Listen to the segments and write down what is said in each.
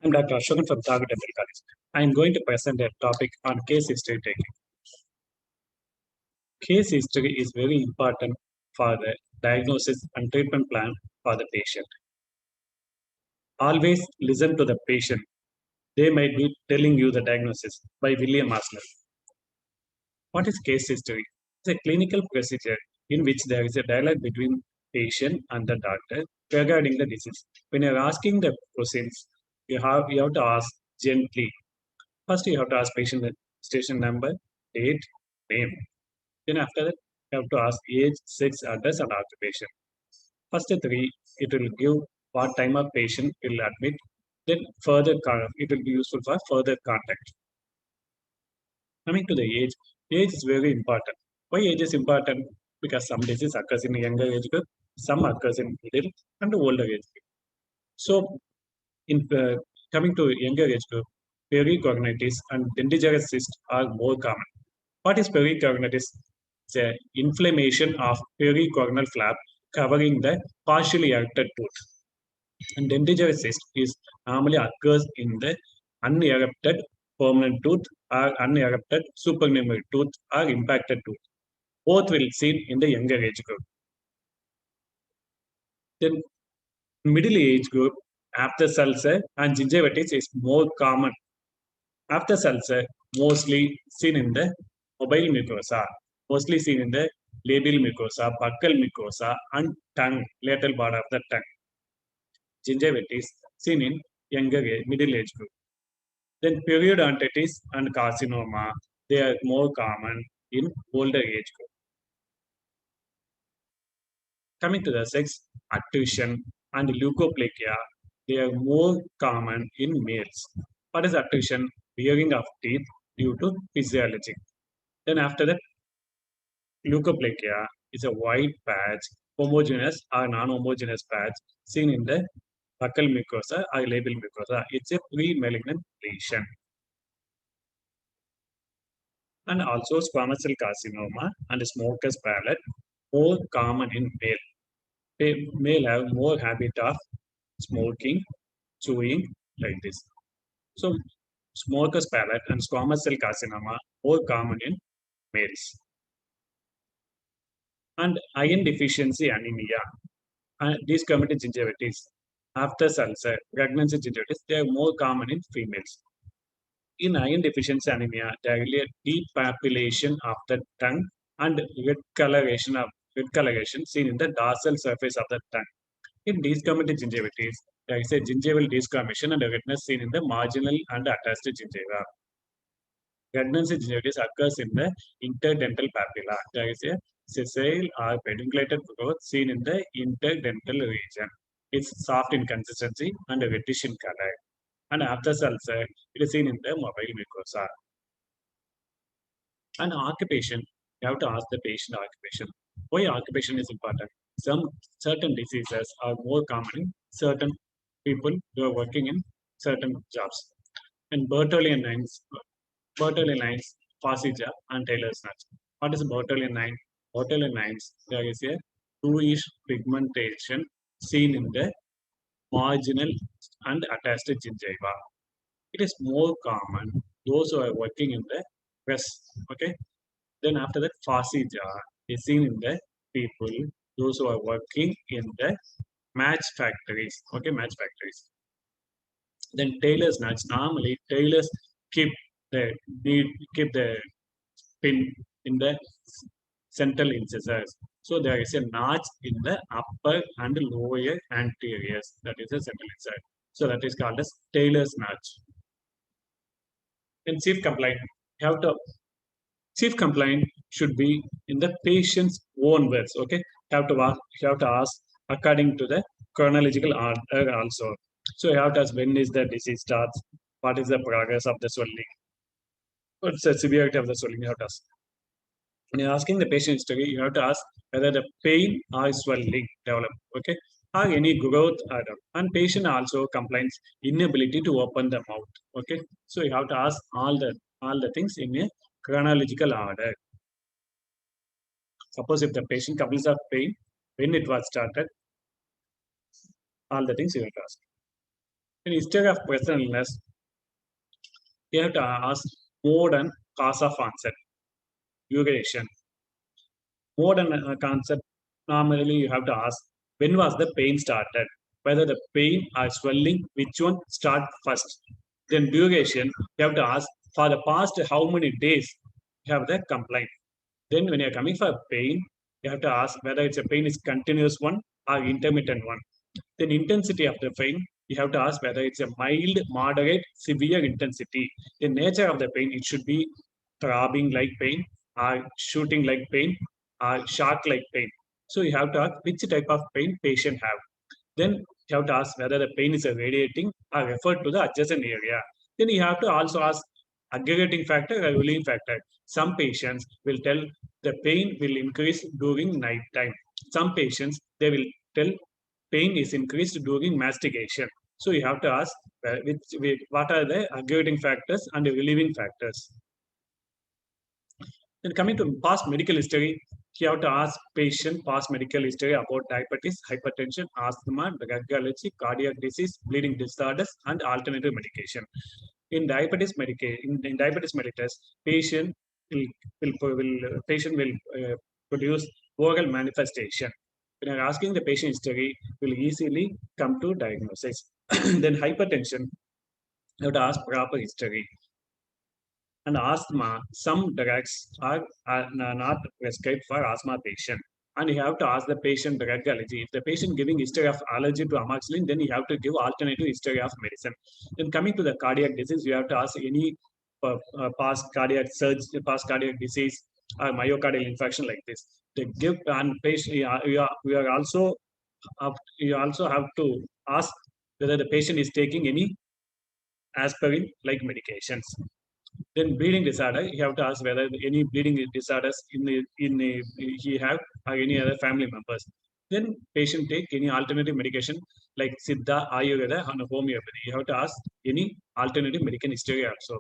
I'm Dr. Ashokan from Thakur Dental College. I am going to present a topic on case history taking. Case history is very important for the diagnosis and treatment plan for the patient. Always listen to the patient. They might be telling you the diagnosis by William Osler. What is case history? It's a clinical procedure in which there is a dialogue between patient and the doctor regarding the disease. When you're asking the questions, you have to ask gently. First, you have to ask patient station number, date, name. Then after that, you have to ask age, sex, address, and occupation. First three, it will give what time of patient will admit. Then further, it will be useful for further contact. Coming to the age is very important. Why age is important? Because some disease occurs in younger age group, some occurs in middle and older age group. So, in coming to younger age group, pericognitis and dentigerous cyst are more common. What is pericognitis? It's an inflammation of pericognal flap covering the partially erected tooth. And dentigerous cyst is normally occurs in the unerupted permanent tooth or unerupted supernumerary tooth or impacted tooth. Both will seen in the younger age group. Then middle age group, aphthous ulcer and gingivitis is more common. Aphthous ulcer mostly seen in the mobile mucosa, mostly seen in the labial mucosa, buccal mucosa, and tongue, lateral part of the tongue. Gingivitis seen in younger age, middle age group. Then periodontitis and carcinoma, they are more common in older age group. Coming to the sex, attrition and leukoplakia, they are more common in males. What is attrition? Wearing of teeth due to physiology. Then after that, leukoplakia is a white patch, homogeneous or non-homogeneous patch seen in the buccal mucosa or labial mucosa. It's a pre-malignant lesion. And also squamous cell carcinoma and smoker's palate, more common in male. Male have more habit of smoking, chewing like this. So smoker's palate and squamous cell carcinoma more common in males. And iron deficiency anemia and discriminated gingivitis, aphthous ulcer, pregnancy gingivitis, they are more common in females. In iron deficiency anemia, there is a depapillation of the tongue and red coloration seen in the dorsal surface of the tongue. In discriminated gingivitis, there is a gingival desquamation and a redness seen in the marginal and attached gingiva. Pregnancy gingivitis occurs in the interdental papilla. There is a sessile or pedunculated growth seen in the interdental region. It's soft in consistency and reddish in color. And after ulcer, it is seen in the mobile mucosa. And occupation, you have to ask the patient occupation. Why occupation is important? Some certain diseases are more common in certain people who are working in certain jobs. And Bertollian lines, Fascia and Taylor's nuts. What is Bertollian line? Bertollian lines, there is a bluish pigmentation seen in the marginal and attached gingiva. It is more common those who are working in the press. Okay. Then after that, fascia is seen in the people those who are working in the match factories. Okay, match factories. Then tailors nuts. Normally, tailors keep the keep the pin in the central incisors. So there is a notch in the upper and lower anteriors. That is a central incisor. So that is called as tailor's notch. In chief complaint, you have to chief complaint should be in the patient's own words. Okay, you have to ask according to the chronological order also. So you have to ask when is the disease starts, what is the progress of the swelling, what's the severity of the swelling. You have to ask. When you're asking the patient history, you have to ask whether the pain or swelling develop. Okay, or any growth or and patient also complains inability to open the mouth. Okay, so you have to ask all the things in a chronological order. Suppose if the patient complains of pain, when it was started, all the things you have to ask. In history of personal illness, you have to ask mode and cause of onset, duration. Mode and concept, normally you have to ask when was the pain started, whether the pain or swelling, which one start first. Then duration, you have to ask for the past how many days you have the complaint. Then when you're coming for pain, you have to ask whether it's a pain is continuous one or intermittent one. Then intensity of the pain, you have to ask whether it's a mild, moderate, severe intensity. The nature of the pain, it should be throbbing like pain, or shooting like pain, or shock like pain. So you have to ask which type of pain patient have. Then you have to ask whether the pain is radiating or referred to the adjacent area. Then you have to also ask aggregating factor or relieving factor. Some patients will tell the pain will increase during night time. Some patients, they will tell pain is increased during mastication. So you have to ask what are the aggravating factors and the relieving factors. Then coming to past medical history, you have to ask patient past medical history about diabetes, hypertension, asthma, drug allergy, cardiac disease, bleeding disorders, and alternative medication. In diabetes in diabetes mellitus, patient patient will produce oral manifestation. When you're asking the patient history, will easily come to diagnosis. Then hypertension, you have to ask proper history. And asthma, some drugs are not prescribed for asthma patient. And you have to ask the patient drug allergy. If the patient giving history of allergy to amoxicillin, then you have to give alternative history of medicine. Then coming to the cardiac disease, you have to ask any past cardiac surge, past cardiac disease, or myocardial infarction like this. They give and patient. We are also you also have to ask whether the patient is taking any aspirin like medications. Then bleeding disorder, you have to ask whether any bleeding disorders he have or any other family members. Then patient take any alternative medication like Siddha, Ayurveda, and homeopathy. You have to ask any alternative medical history also.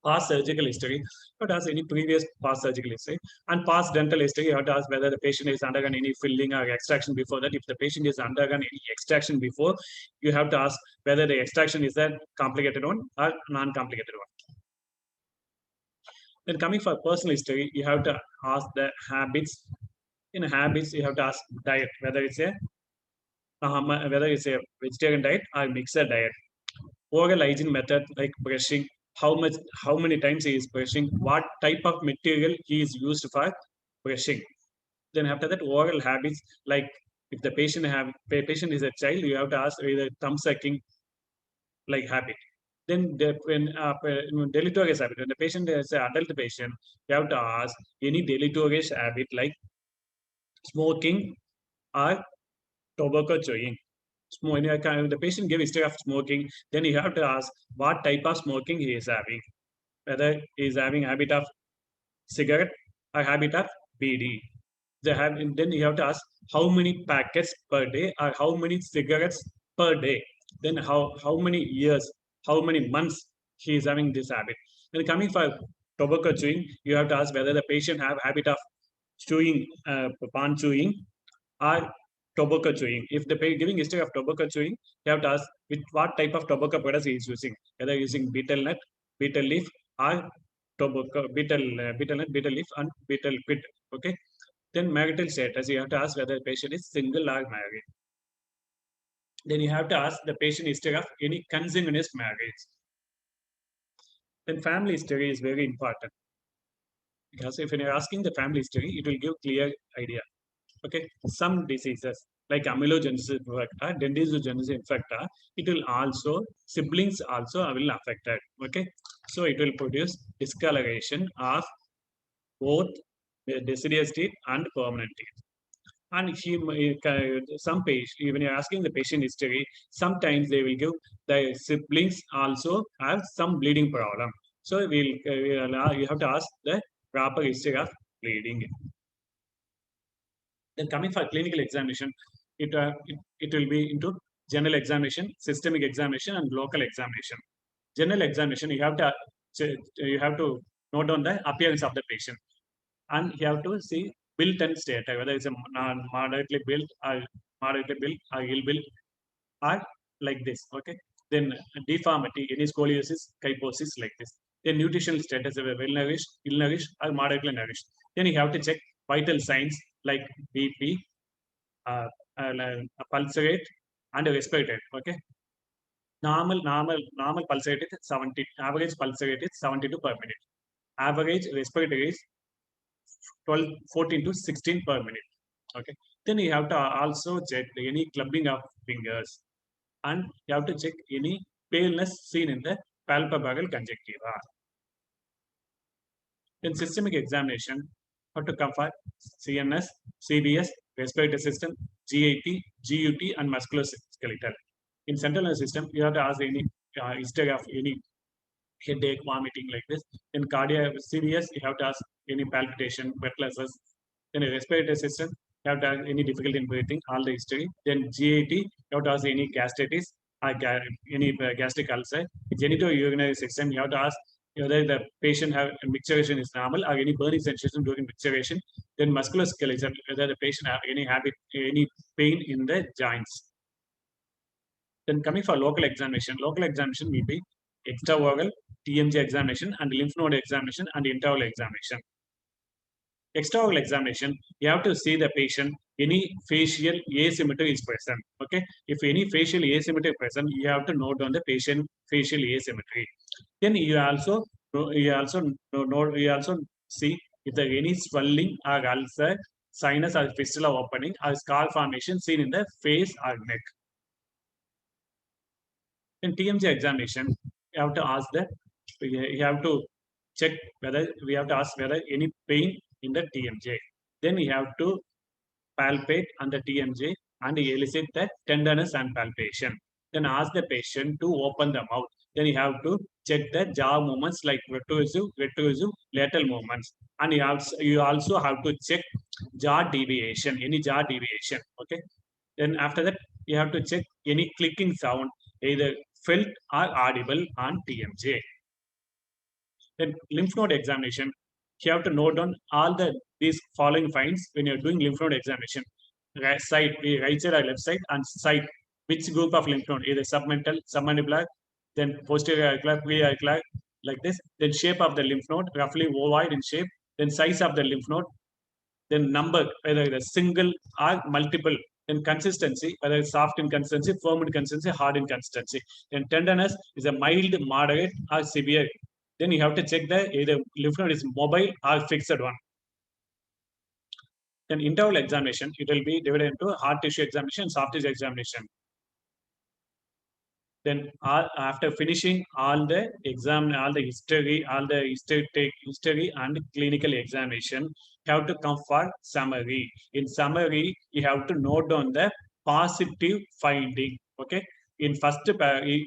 Past surgical history, you have to ask any previous past surgical history. And past dental history, you have to ask whether the patient is undergone any filling or extraction before that. If the patient is undergone any extraction before, you have to ask whether the extraction is a complicated one or non-complicated one. Then coming for personal history, you have to ask the habits. In habits, you have to ask diet, whether it's a vegetarian diet or mixed diet. Oral hygiene method like brushing, how many times he is brushing, what type of material he is used for brushing. Then after that, oral habits like if the patient is a child, you have to ask either thumb sucking like habit. Then when deleterious habit, when the patient is an adult patient, you have to ask any deleterious habit like smoking or tobacco chewing. When the patient gives history of smoking, then you have to ask what type of smoking he is having, whether he is having habit of cigarette or habit of BD. Then you have to ask how many packets per day or how many cigarettes per day. Then how many years, how many months he is having this habit. Then coming for tobacco chewing, you have to ask whether the patient have habit of chewing, pan chewing or tobacco chewing. If the giving history of tobacco chewing, you have to ask what type of tobacco products he is using, whether using betel nut, betel leaf, or tobacco betel nut, betel leaf, and betel quid. Okay. Then marital status, you have to ask whether the patient is single or married. Then you have to ask the patient history of any consanguineous marriage. Then family history is very important because if you're asking the family history, it will give clear idea. Okay, some diseases like amylogenesis infecta, dendrizogenesis infecta, it will also siblings also will affected. Okay, so it will produce discoloration of both deciduous teeth and permanent teeth. And some patient, even you're asking the patient history, sometimes they will give the siblings also have some bleeding problem. So you have to ask the proper history of bleeding. Then coming for clinical examination, it will be into general examination, systemic examination, and local examination. General examination, you have to note down the appearance of the patient, and you have to see built and state, whether it's a moderately built or ill built, or like this. Okay. Then deformity, any scoliosis, kyphosis, like this. Then nutritional status, well nourished, ill nourished, or moderately nourished. Then you have to check vital signs like BP, uh, pulse rate, and respiratory rate. Okay. Normal pulse rate is 70. Average pulse rate is 72 per minute. Average respiratory is 12, 14 to 16 per minute. Okay. Then you have to also check any clubbing of fingers, and you have to check any paleness seen in the palpebral conjunctiva. In systemic examination, how to compare CNS, CVS, respiratory system, GIT, GUT, and musculoskeletal. In central nervous system, you have to ask any history of any headache, vomiting, like this. In cardiac CVS, you have to ask any palpitation, breathlessness. Then in respiratory system, you have to ask any difficulty in breathing, all the history. Then GAT, you have to ask any gastritis, or any gastric ulcer. Genitourinary system, you have to ask whether the patient have micturition is normal or any burning sensation during micturition. Then musculoskeletal, whether the patient have any habit, any pain in the joints. Then coming for local examination will be extraoral, TMJ examination, and lymph node examination, and intraoral examination. Extraoral examination, you have to see the patient, any facial asymmetry is present. Okay, if any facial asymmetry present, you have to note down the patient facial asymmetry. Then you also see if there any swelling or ulcer, sinus or fistula opening, or scar formation seen in the face or neck. In TMJ examination, you have to ask that you have to check whether we have to ask whether any pain in the TMJ. Then we have to palpate on the TMJ and elicit the tenderness and palpation. Then ask the patient to open the mouth. Then you have to check the jaw movements like retroissive, lateral movements. And you also have to check jaw deviation, any jaw deviation. Okay. Then after that, you have to check any clicking sound, either felt or audible on TMJ. Then lymph node examination, you have to note down all these following finds when you're doing lymph node examination. Right side, right side or left side, and side, which group of lymph node, either submental, submandibular, then posterior auricular, preauricular, like this. Then shape of the lymph node, roughly ovoid in shape. Then size of the lymph node. Then number, whether it's single or multiple. Then consistency, whether it's soft in consistency, firm in consistency, hard in consistency. Then tenderness is a mild, moderate, or severe. Then you have to check the either lymph node is mobile or fixed one. Then interval examination, it will be divided into hard tissue examination, soft tissue examination. Then after finishing all the exam, all the history and clinical examination, you have to come for summary. In summary, you have to note down the positive finding. Okay. In first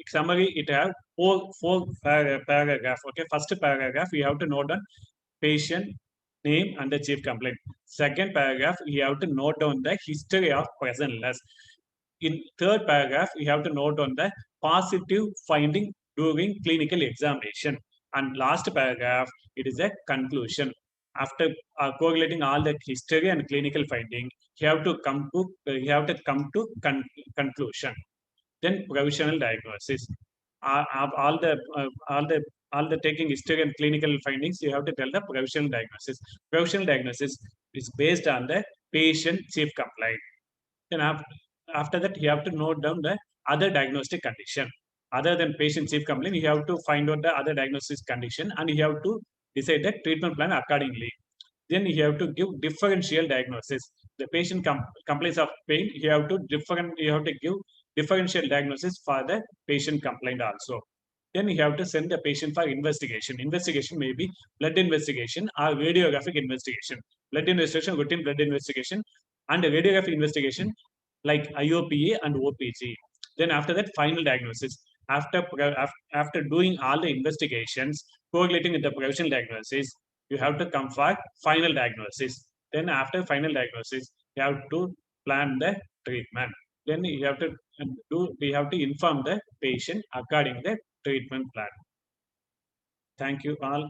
summary, it have four paragraph. Okay. First paragraph, you have to note down patient name and the chief complaint. Second paragraph, you have to note down the history of present illness. In third paragraph, you have to note on the positive finding during clinical examination. And last paragraph, it is a conclusion. After correlating all the history and clinical finding, you have to come to conclusion. Then provisional diagnosis. All the taking history and clinical findings, you have to tell the provisional diagnosis. Provisional diagnosis is based on the patient chief complaint. Then after that, you have to note down the other diagnostic condition. Other than patient chief complaint, you have to find out the other diagnosis condition, and you have to decide the treatment plan accordingly. Then you have to give differential diagnosis. The patient complains of pain, you have to give differential diagnosis for the patient complaint also. Then you have to send the patient for investigation. Investigation may be blood investigation or radiographic investigation. Blood investigation, routine blood investigation, and radiographic investigation like IOPA and OPG. Then after that, final diagnosis. After doing all the investigations, correlating with the provisional diagnosis, you have to come for final diagnosis. Then after final diagnosis, you have to plan the treatment. Then we have to inform the patient according the treatment plan. Thank you all.